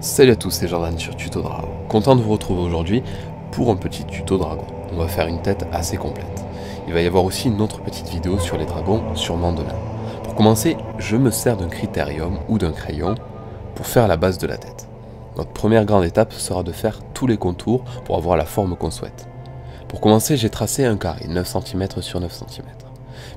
Salut à tous, c'est Jordan sur Tuto Dragon. Content de vous retrouver aujourd'hui pour un petit tuto dragon. On va faire une tête assez complète. Il va y avoir aussi une autre petite vidéo sur les dragons, sûrement demain. Pour commencer, je me sers d'un critérium ou d'un crayon pour faire la base de la tête. Notre première grande étape sera de faire tous les contours pour avoir la forme qu'on souhaite. Pour commencer, j'ai tracé un carré 9 cm sur 9 cm,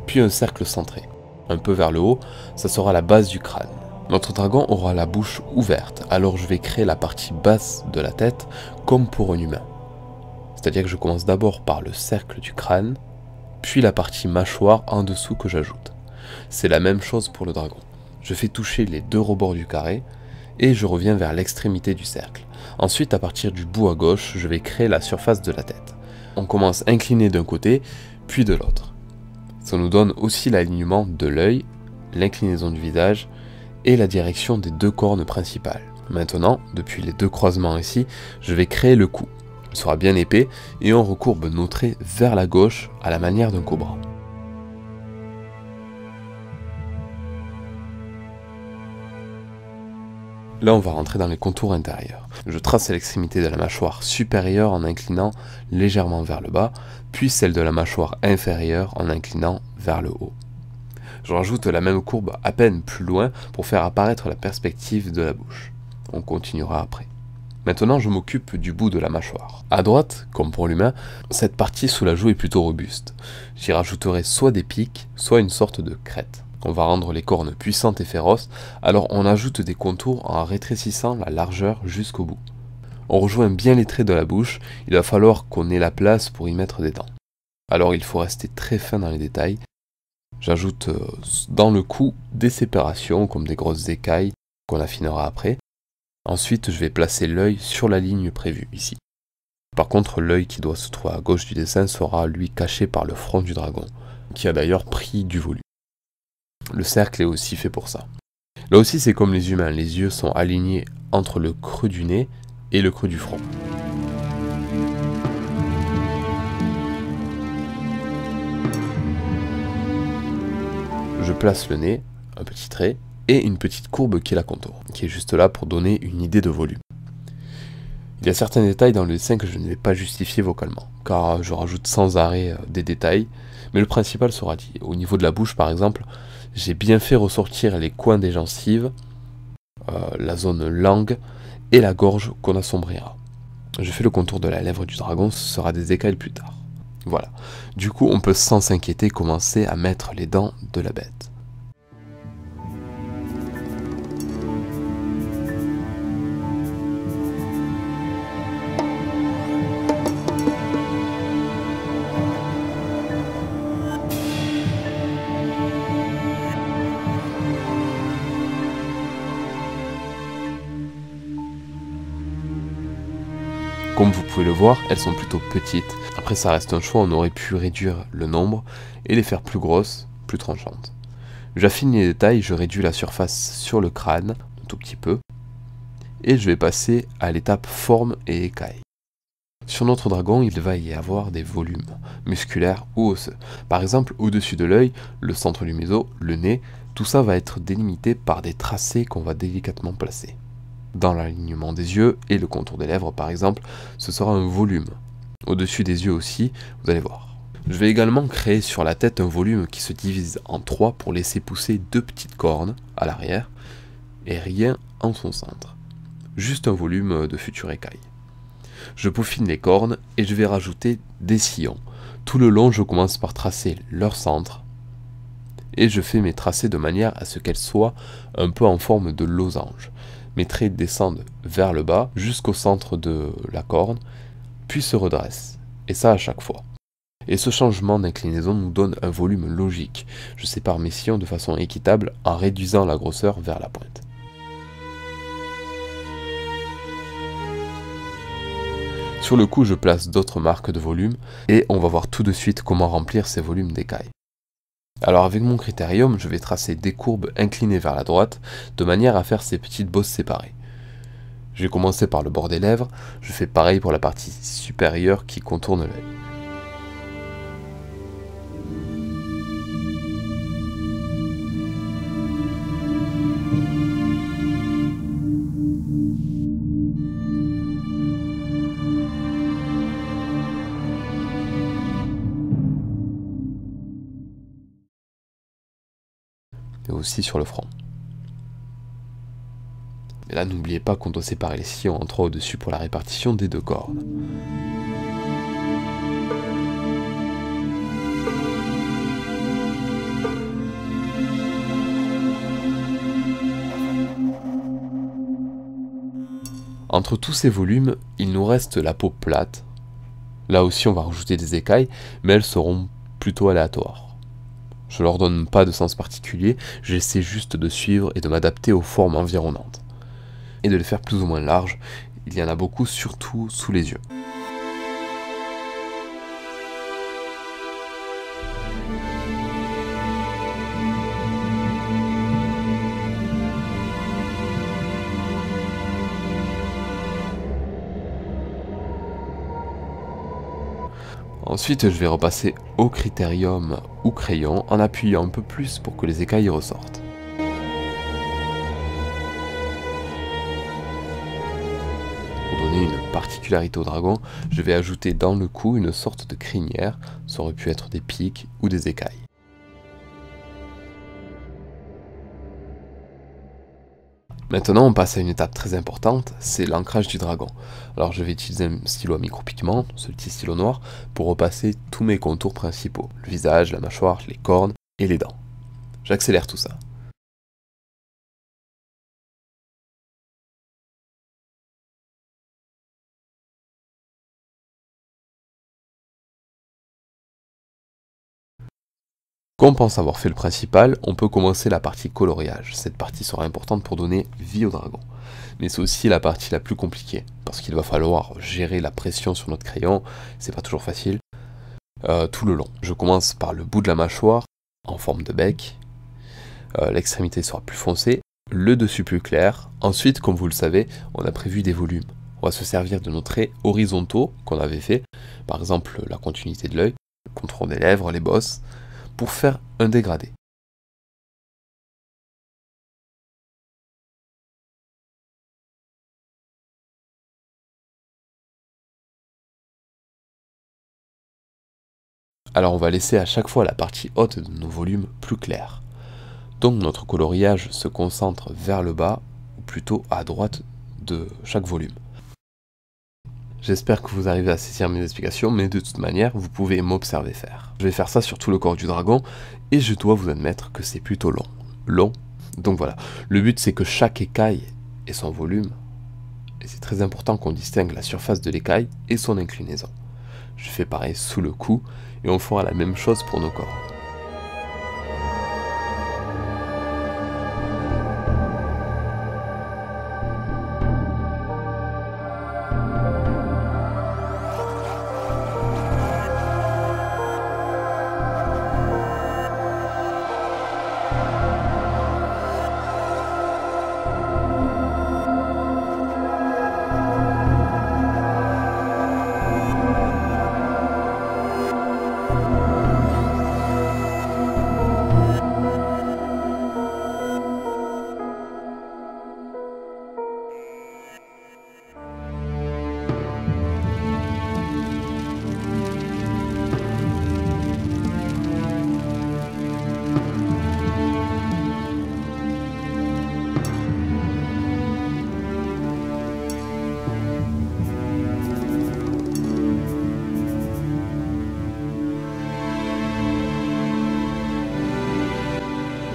puis un cercle centré. Un peu vers le haut, ça sera la base du crâne. Notre dragon aura la bouche ouverte, alors je vais créer la partie basse de la tête comme pour un humain. C'est-à-dire que je commence d'abord par le cercle du crâne, puis la partie mâchoire en dessous que j'ajoute. C'est la même chose pour le dragon. Je fais toucher les deux rebords du carré et je reviens vers l'extrémité du cercle. Ensuite, à partir du bout à gauche, je vais créer la surface de la tête. On commence incliné d'un côté, puis de l'autre. Ça nous donne aussi l'alignement de l'œil, l'inclinaison du visage et la direction des deux cornes principales. Maintenant, depuis les deux croisements ici, je vais créer le cou. Il sera bien épais et on recourbe nos traits vers la gauche à la manière d'un cobra. Là, on va rentrer dans les contours intérieurs. Je trace l'extrémité de la mâchoire supérieure en inclinant légèrement vers le bas, puis celle de la mâchoire inférieure en inclinant vers le haut. Je rajoute la même courbe à peine plus loin pour faire apparaître la perspective de la bouche. On continuera après. Maintenant, je m'occupe du bout de la mâchoire. À droite, comme pour l'humain, cette partie sous la joue est plutôt robuste. J'y rajouterai soit des pics, soit une sorte de crête. On va rendre les cornes puissantes et féroces, alors on ajoute des contours en rétrécissant la largeur jusqu'au bout. On rejoint bien les traits de la bouche, il va falloir qu'on ait la place pour y mettre des dents. Alors il faut rester très fin dans les détails. J'ajoute dans le cou des séparations comme des grosses écailles qu'on affinera après. Ensuite, je vais placer l'œil sur la ligne prévue ici. Par contre, l'œil qui doit se trouver à gauche du dessin sera lui caché par le front du dragon, qui a d'ailleurs pris du volume. Le cercle est aussi fait pour ça. Là aussi, c'est comme les humains, les yeux sont alignés entre le creux du nez et le creux du front. Je place le nez, un petit trait, et une petite courbe qui la contourne, qui est juste là pour donner une idée de volume. Il y a certains détails dans le dessin que je ne vais pas justifier vocalement, car je rajoute sans arrêt des détails, mais le principal sera dit. Au niveau de la bouche par exemple, j'ai bien fait ressortir les coins des gencives, la zone langue et la gorge qu'on assombrira. Je fais le contour de la lèvre du dragon, ce sera des écailles plus tard. Voilà, du coup on peut sans s'inquiéter commencer à mettre les dents de la bête. Comme vous pouvez le voir, elles sont plutôt petites. Après ça reste un choix, on aurait pu réduire le nombre et les faire plus grosses, plus tranchantes. J'affine les détails, je réduis la surface sur le crâne, un tout petit peu, et je vais passer à l'étape forme et écailles. Sur notre dragon, il va y avoir des volumes, musculaires ou osseux. Par exemple, au-dessus de l'œil, le centre du museau, le nez, tout ça va être délimité par des tracés qu'on va délicatement placer. Dans l'alignement des yeux et le contour des lèvres par exemple, ce sera un volume. Au-dessus des yeux aussi, vous allez voir. Je vais également créer sur la tête un volume qui se divise en trois pour laisser pousser deux petites cornes à l'arrière et rien en son centre. Juste un volume de futures écailles. Je peaufine les cornes et je vais rajouter des sillons. Tout le long, je commence par tracer leur centre et je fais mes tracés de manière à ce qu'elles soient un peu en forme de losange. Mes traits descendent vers le bas jusqu'au centre de la corne, puis se redressent, et ça à chaque fois. Et ce changement d'inclinaison nous donne un volume logique. Je sépare mes sillons de façon équitable en réduisant la grosseur vers la pointe. Sur le cou, je place d'autres marques de volume, et on va voir tout de suite comment remplir ces volumes d'écailles. Alors avec mon critérium, je vais tracer des courbes inclinées vers la droite, de manière à faire ces petites bosses séparées. Je vais commencer par le bord des lèvres, je fais pareil pour la partie supérieure qui contourne l'œil. aussi sur le front. Et là, n'oubliez pas qu'on doit séparer les sillons en 3 au-dessus pour la répartition des 2 cornes. Entre tous ces volumes, il nous reste la peau plate. Là aussi, on va rajouter des écailles, mais elles seront plutôt aléatoires. Je leur donne pas de sens particulier, j'essaie juste de suivre et de m'adapter aux formes environnantes. Et de les faire plus ou moins larges, il y en a beaucoup, surtout sous les yeux. Ensuite, je vais repasser au critérium ou crayon en appuyant un peu plus pour que les écailles ressortent. Pour donner une particularité au dragon, je vais ajouter dans le cou une sorte de crinière, ça aurait pu être des pics ou des écailles. Maintenant, on passe à une étape très importante, c'est l'ancrage du dragon. Alors je vais utiliser un stylo à micro-pigment, ce petit stylo noir, pour repasser tous mes contours principaux, le visage, la mâchoire, les cornes et les dents. J'accélère tout ça. Quand on pense avoir fait le principal, on peut commencer la partie coloriage. Cette partie sera importante pour donner vie au dragon. Mais c'est aussi la partie la plus compliquée, parce qu'il va falloir gérer la pression sur notre crayon, c'est pas toujours facile, tout le long. Je commence par le bout de la mâchoire, en forme de bec, l'extrémité sera plus foncée, le dessus plus clair. Ensuite, comme vous le savez, on a prévu des volumes. On va se servir de nos traits horizontaux qu'on avait fait, par exemple la continuité de l'œil, le contour des lèvres, les bosses, pour faire un dégradé. Alors on va laisser à chaque fois la partie haute de nos volumes plus claire. Donc notre coloriage se concentre vers le bas, ou plutôt à droite de chaque volume. J'espère que vous arrivez à saisir mes explications, mais de toute manière, vous pouvez m'observer faire. Je vais faire ça sur tout le corps du dragon, et je dois vous admettre que c'est plutôt long. Long. Donc voilà, le but c'est que chaque écaille ait son volume, et c'est très important qu'on distingue la surface de l'écaille et son inclinaison. Je fais pareil sous le cou, et on fera la même chose pour nos corps.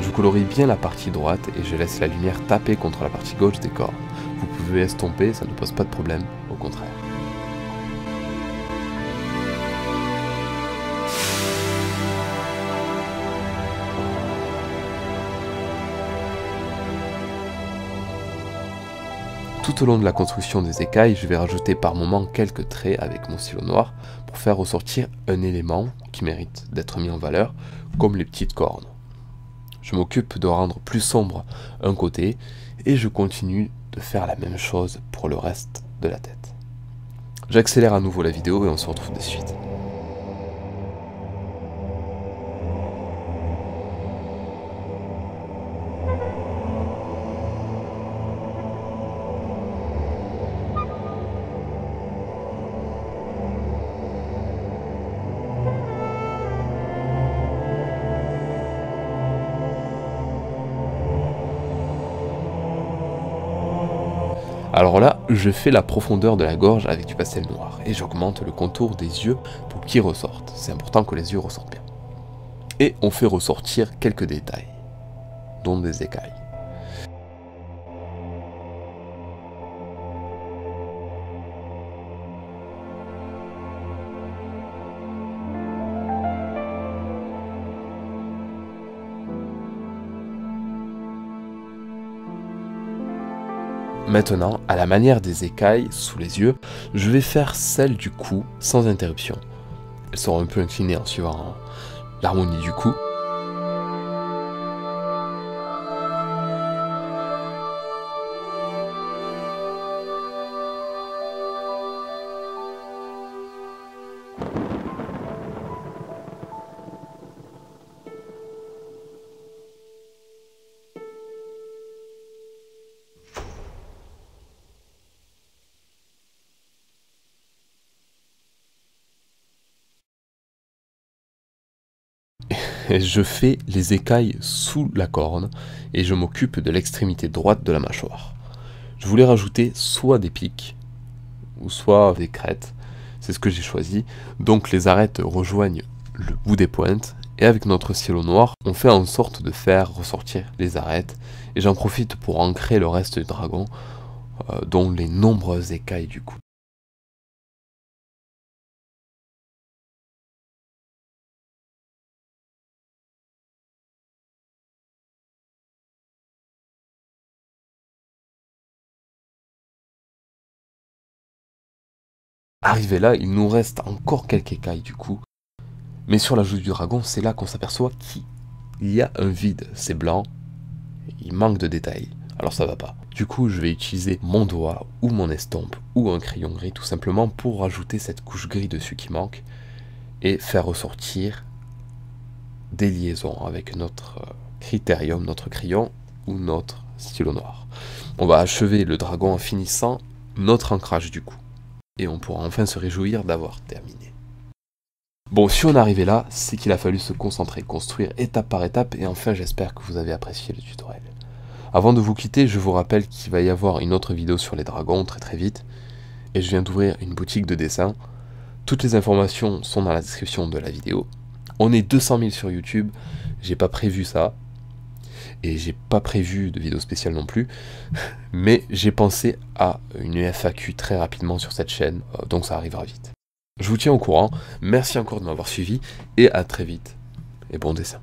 Je colorie bien la partie droite et je laisse la lumière taper contre la partie gauche des cornes. Vous pouvez estomper, ça ne pose pas de problème, au contraire. Tout au long de la construction des écailles, je vais rajouter par moments quelques traits avec mon stylo noir pour faire ressortir un élément qui mérite d'être mis en valeur, comme les petites cornes. Je m'occupe de rendre plus sombre un côté et je continue de faire la même chose pour le reste de la tête. J'accélère à nouveau la vidéo et on se retrouve de suite. Alors là, je fais la profondeur de la gorge avec du pastel noir et j'augmente le contour des yeux pour qu'ils ressortent. C'est important que les yeux ressortent bien. Et on fait ressortir quelques détails, dont des écailles. Maintenant, à la manière des écailles sous les yeux, je vais faire celle du cou sans interruption. Elles seront un peu inclinées en suivant l'harmonie du cou. Je fais les écailles sous la corne et je m'occupe de l'extrémité droite de la mâchoire. Je voulais rajouter soit des pics ou soit des crêtes, c'est ce que j'ai choisi. Donc les arêtes rejoignent le bout des pointes et avec notre stylo noir, on fait en sorte de faire ressortir les arêtes et j'en profite pour ancrer le reste du dragon, dont les nombreuses écailles du cou. Arrivé là, il nous reste encore quelques écailles du coup. Mais sur la joue du dragon, c'est là qu'on s'aperçoit qu'il y a un vide. C'est blanc, il manque de détails. Alors ça va pas. Du coup, je vais utiliser mon doigt ou mon estompe ou un crayon gris tout simplement pour rajouter cette couche gris dessus qui manque et faire ressortir des liaisons avec notre critérium, notre crayon ou notre stylo noir. On va achever le dragon en finissant notre ancrage du coup. Et on pourra enfin se réjouir d'avoir terminé. Bon, si on est arrivé là, c'est qu'il a fallu se concentrer, construire étape par étape, et enfin j'espère que vous avez apprécié le tutoriel. Avant de vous quitter, je vous rappelle qu'il va y avoir une autre vidéo sur les dragons très vite, et je viens d'ouvrir une boutique de dessin. Toutes les informations sont dans la description de la vidéo. On est 200 000 sur YouTube, j'ai pas prévu ça, et j'ai pas prévu de vidéo spéciale non plus, mais j'ai pensé à une FAQ très rapidement sur cette chaîne, donc ça arrivera vite. Je vous tiens au courant, merci encore de m'avoir suivi, et à très vite, et bon dessin.